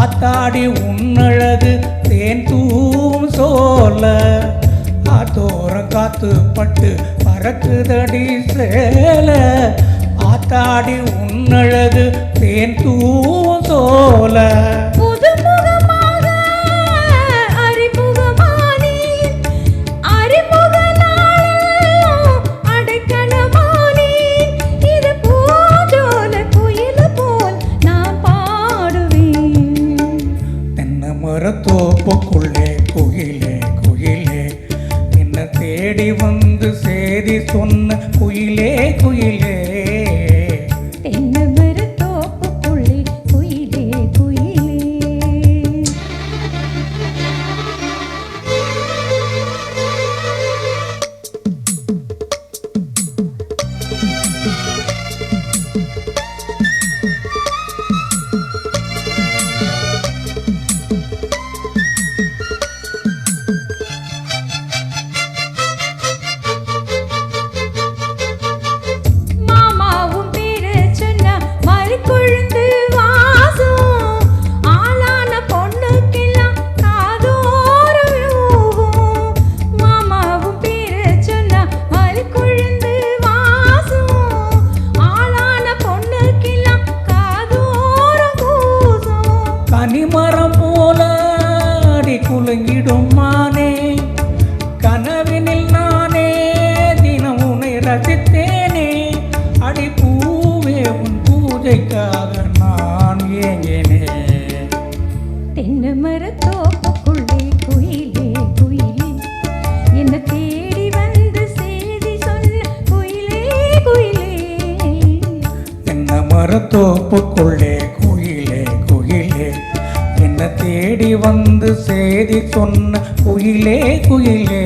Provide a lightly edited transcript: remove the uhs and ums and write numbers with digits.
ஆத்தாடி உன்னழகு தேன் தூவும் சோல ஆத்தோரம் காத்து பட்டு பறக்குதடி சேல ஆத்தாடி உன்னழகு தேன் தூவும் சோல தோப்புக்குள்ளே குயிலே குயிலே என்ன தேடி வந்து சேதி சொன்ன குயிலே குயிலே தோப்புக்குள்ளே குயிலே குயிலே கனிமரம் போல அடி குலுங்கிடும் மானே கனவினில் நானே தினம் உன்னை ரசித்தேனே அடி பூவே உன் பூஜைக்காக நான் ஏங்கினே தென்னைமர தோப்புக்குள்ளே குயிலே குயிலே என்ன தேடி வந்து சேதி சொன்ன குயிலே குயிலே தென்னைமர தோப்புக்குள்ளே குயிலே குயிலே என்ன தேடி வந்து சேதி சொன்ன குயிலே குயிலே